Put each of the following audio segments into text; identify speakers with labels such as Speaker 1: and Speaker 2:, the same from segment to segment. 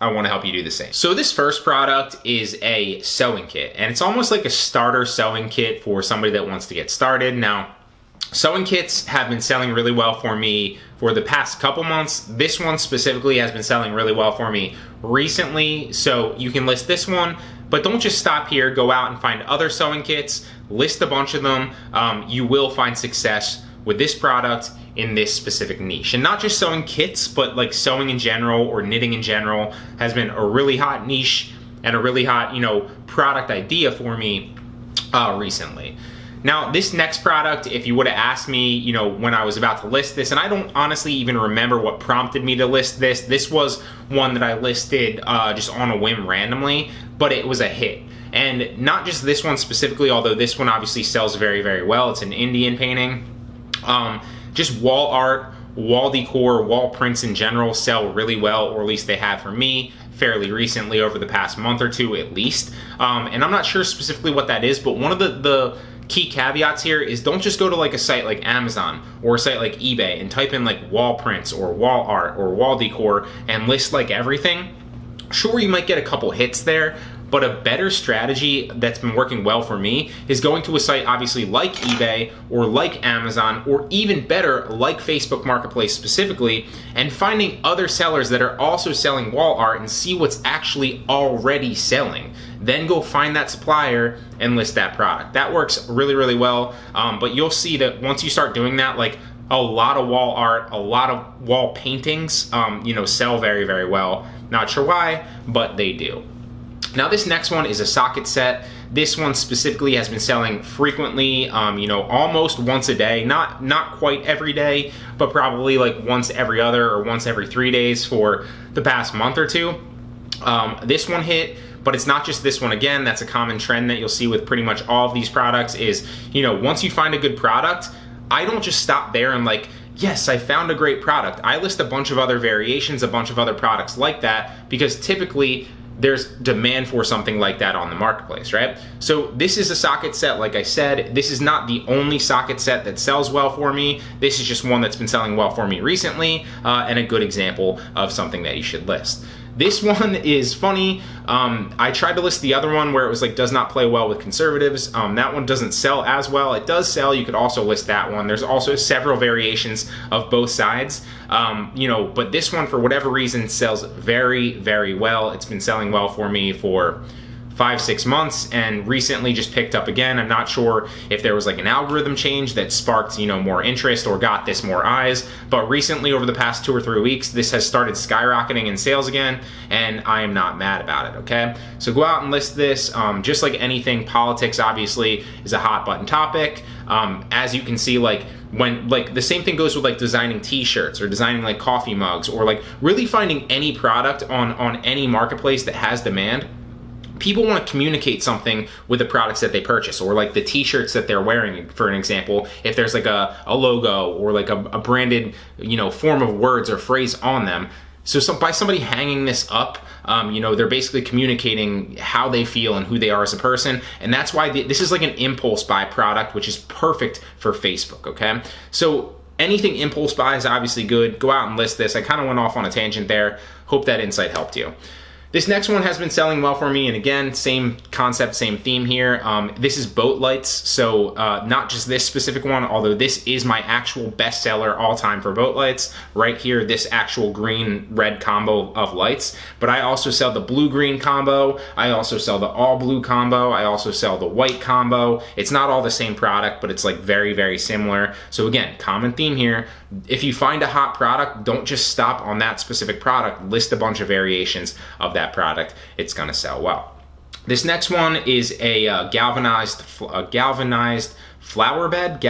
Speaker 1: I want to help you do the same. So this first product is a sewing kit, and it's almost like a starter sewing kit for somebody that wants to get started. Now, sewing kits have been selling really well for me for the past couple months. This one specifically has been selling really well for me recently, so you can list this one, but don't just stop here. Go out and find other sewing kits, list a bunch of them. You will find success with this product in this specific niche. And not just sewing kits, but like sewing in general or knitting in general has been a really hot niche and a really hot, product idea for me recently. Now, this next product, if you would have asked me, when I was about to list this, and I don't honestly even remember what prompted me to list this. This was one that I listed just on a whim randomly, but it was a hit. And not just this one specifically, although this one obviously sells very, very well. It's an Indian painting. Just wall art, wall decor, wall prints in general sell really well, or at least they have for me fairly recently over the past month or two at least. And I'm not sure specifically what that is, but one of the key caveats here is don't just go to like a site like Amazon or a site like eBay and type in like wall prints or wall art or wall decor and list like everything. Sure, you might get a couple hits there, but a better strategy that's been working well for me is going to a site obviously like eBay or like Amazon, or even better, like Facebook Marketplace specifically, and finding other sellers that are also selling wall art and see what's actually already selling. Then go find that supplier and list that product. That works really, really well, but you'll see that once you start doing that, like a lot of wall art, a lot of wall paintings, sell very, very well. Not sure why, but they do. Now this next one is a socket set. This one specifically has been selling frequently, almost once a day. Not quite every day, but probably like once every other or once every 3 days for the past month or two. This one hit, but it's not just this one. Again, that's a common trend that you'll see with pretty much all of these products is, once you find a good product, I don't just stop there and like, yes, I found a great product. I list a bunch of other variations, a bunch of other products like that, because typically there's demand for something like that on the marketplace, right? So this is a socket set, like I said. This is not the only socket set that sells well for me. This is just one that's been selling well for me recently, and a good example of something that you should list. This one is funny. I tried to list the other one where it was like does not play well with conservatives. That one doesn't sell as well. It does sell. You could also list that one. There's also several variations of both sides. But this one, for whatever reason, sells very, very well. It's been selling well for me for 5-6 months, and recently just picked up again. I'm not sure if there was like an algorithm change that sparked more interest or got this more eyes, but recently over the past 2 or 3 weeks this has started skyrocketing in sales again, and I am not mad about it. Okay, so go out and list this. Just like anything, politics obviously is a hot button topic. As you can see, when the same thing goes with like designing t-shirts or designing like coffee mugs, or like really finding any product on any marketplace that has demand. People want to communicate something with the products that they purchase, or like the t-shirts that they're wearing, for an example. If there's like a logo or like a branded form of words or phrase on them, so by somebody hanging this up, they're basically communicating how they feel and who they are as a person. And that's why this is like an impulse buy product, which is perfect for Facebook. Okay, so anything impulse buy is obviously good. Go out and list this. I kind of went off on a tangent there. Hope that insight helped you. This next one has been selling well for me, and again, same concept, same theme here. This is boat lights, so not just this specific one, although this is my actual bestseller all time for boat lights. Right here, this actual green-red combo of lights. But I also sell the blue-green combo. I also sell the all-blue combo. I also sell the white combo. It's not all the same product, but it's like very, very similar. So again, common theme here. If you find a hot product, don't just stop on that specific product. List a bunch of variations of that product. It's gonna sell well. This next one is a galvanized flower bed.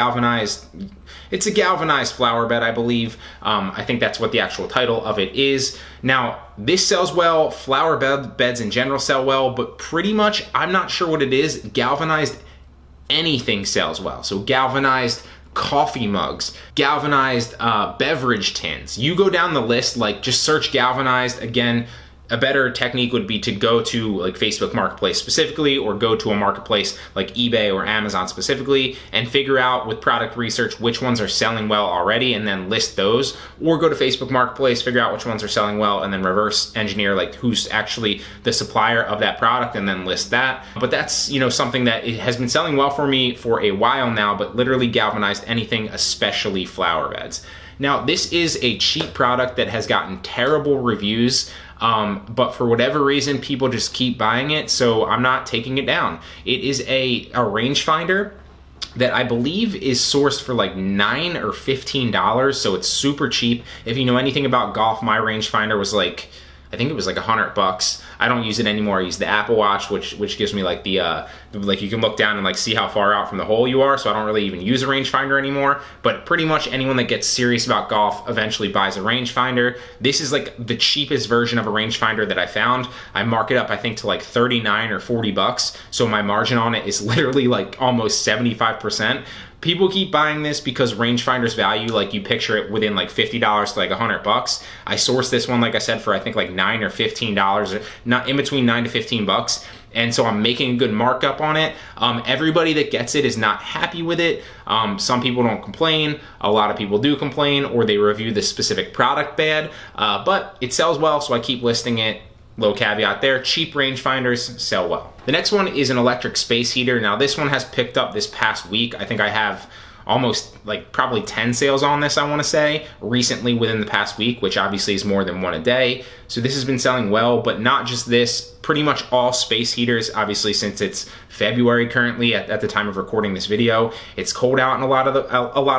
Speaker 1: It's a galvanized flower bed, I believe. I think that's what the actual title of it is. Now, this sells well. Flower beds in general sell well, but pretty much, I'm not sure what it is. Galvanized anything sells well. So galvanized coffee mugs, galvanized beverage tins. You go down the list, like just search galvanized. Again, a better technique would be to go to like Facebook Marketplace specifically, or go to a marketplace like eBay or Amazon specifically, and figure out with product research which ones are selling well already and then list those, or go to Facebook Marketplace, figure out which ones are selling well, and then reverse engineer like who's actually the supplier of that product and then list that. But that's, you know, something that it has been selling well for me for a while now, but literally galvanized anything, especially flower beds. Now, this is a cheap product that has gotten terrible reviews, but for whatever reason, people just keep buying it, so I'm not taking it down. It is a rangefinder that I believe is sourced for like $9 or $15, so it's super cheap. If you know anything about golf, my rangefinder was like, I think it was like $100. I don't use it anymore. I use the Apple Watch, which gives me like the like you can look down and like see how far out from the hole you are. So I don't really even use a rangefinder anymore. But pretty much anyone that gets serious about golf eventually buys a rangefinder. This is like the cheapest version of a rangefinder that I found. I mark it up, I think, to like 39 or 40 bucks. So my margin on it is literally like almost 75%. People keep buying this because rangefinders value, like you picture it within like $50 to like $100. I sourced this one, like I said, for I think like $9 or $15, or not in between $9 to $15. And so I'm making a good markup on it. Everybody that gets it is not happy with it. Some people don't complain. A lot of people do complain, or they review the specific product bad, but it sells well, so I keep listing it. Low caveat there, cheap rangefinders sell well. The next one is an electric space heater. Now this one has picked up this past week. I think I have almost like probably 10 sales on this, I wanna say, recently within the past week, which obviously is more than one a day. So this has been selling well, but not just this, pretty much all space heaters, obviously since it's February currently at the time of recording this video. It's cold out in a lot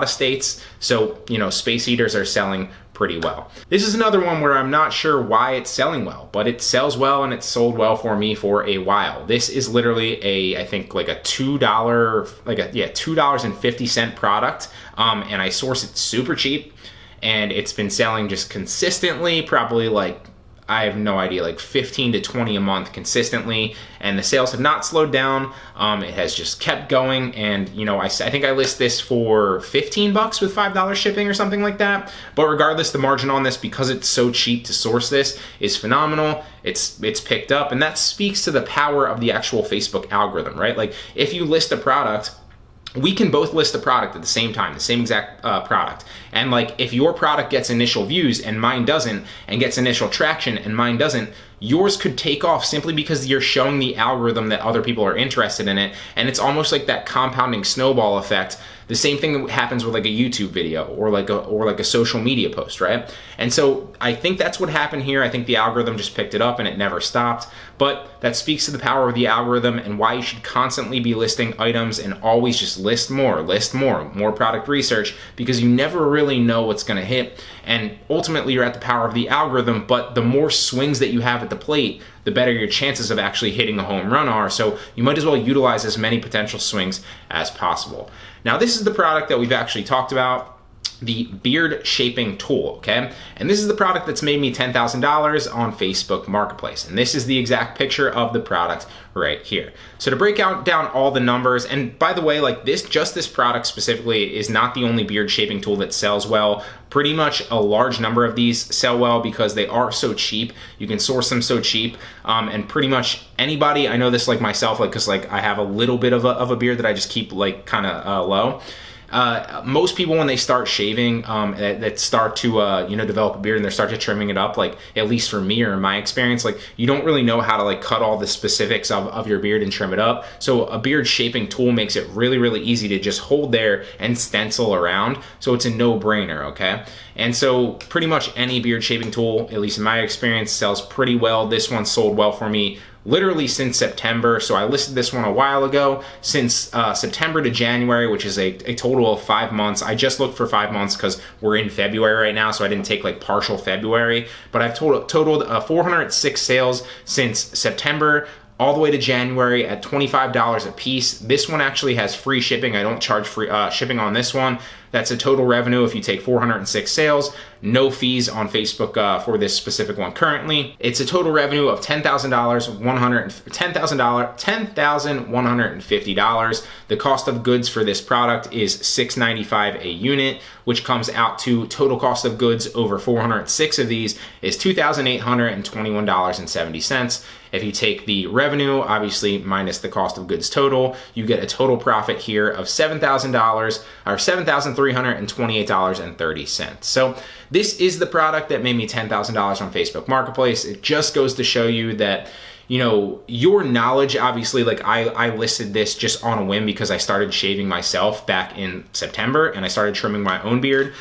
Speaker 1: of states, so you know, space heaters are selling pretty well. This is another one where I'm not sure why it's selling well, but it sells well and it's sold well for me for a while. This is literally I think like a $2.50 product, and I source it super cheap, and it's been selling just consistently, probably like, I have no idea, like 15 to 20 a month consistently, and the sales have not slowed down. It has just kept going, and you know, I think I list this for 15 bucks with $5 shipping or something like that. But regardless, the margin on this, because it's so cheap to source this, is phenomenal. It's picked up, and that speaks to the power of the actual Facebook algorithm, right? Like if you list a product, we can both list the product at the same time, the same exact product. And like if your product gets initial views and mine doesn't, and gets initial traction and mine doesn't, yours could take off simply because you're showing the algorithm that other people are interested in it. And it's almost like that compounding snowball effect. The same thing that happens with like a YouTube video or like a social media post, right? And so I think that's what happened here. I think the algorithm just picked it up and it never stopped. But that speaks to the power of the algorithm and why you should constantly be listing items and always just list more product research, because you never really know what's gonna hit. And ultimately you're at the power of the algorithm, but the more swings that you have at the plate, the better your chances of actually hitting a home run are. So you might as well utilize as many potential swings as possible. Now this is the product that we've actually talked about, the beard shaping tool, okay? And this is the product that's made me $10,000 on Facebook Marketplace. And this is the exact picture of the product right here. So to break down all the numbers, and by the way, like this product specifically is not the only beard shaping tool that sells well. Pretty much a large number of these sell well because they are so cheap. You can source them so cheap, and pretty much anybody, I know this like myself, like, cause like I have a little bit of a beard that I just keep like kind of low. Most people when they start shaving, that start to you know, develop a beard and they start to trimming it up, like at least for me or in my experience, like you don't really know how to like cut all the specifics of your beard and trim it up. So a beard shaping tool makes it really easy to just hold there and stencil around. So it's a no-brainer, okay? And so pretty much any beard shaping tool, at least in my experience, sells pretty well. This one sold well for me literally since September. So I listed this one a while ago. Since September to January, which is a total of 5 months. I just looked for 5 months because we're in February right now, so I didn't take like partial February. But I've totaled 406 sales since September all the way to January at $25 a piece. This one actually has free shipping. I don't charge free shipping on this one. That's a total revenue if you take 406 sales, no fees on Facebook for this specific one currently. It's a total revenue of $10,150. The cost of goods for this product is $695 a unit, which comes out to total cost of goods over 406 of these is $2,821.70. If you take the revenue, obviously minus the cost of goods total, you get a total profit here of $7,000 or $7,328.30. So this is the product that made me $10,000 on Facebook Marketplace. It just goes to show you that, you know, your knowledge, obviously, like I listed this just on a whim because I started shaving myself back in September and I started trimming my own beard.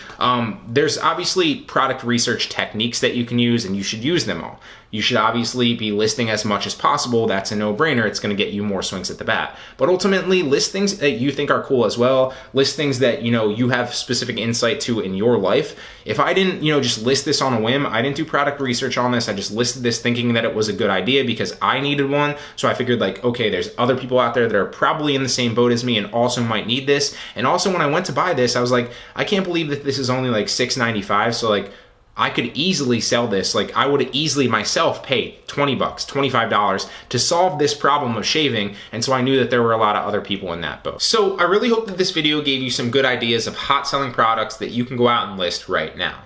Speaker 1: There's obviously product research techniques that you can use, and you should use them all. You should obviously be listing as much as possible. That's a no-brainer. It's going to get you more swings at the bat. But ultimately, list things that you think are cool as well. List things that, you know, you have specific insight to in your life. If I didn't, you know, just list this on a whim, I didn't do product research on this. I just listed this thinking that it was a good idea because I needed one. So I figured, like, okay, there's other people out there that are probably in the same boat as me and also might need this. And also when I went to buy this, I was like, I can't believe that this is only like $6.95. So like, I could easily sell this. Like, I would easily myself pay $20, $25 to solve this problem of shaving. And so I knew that there were a lot of other people in that boat. So I really hope that this video gave you some good ideas of hot selling products that you can go out and list right now.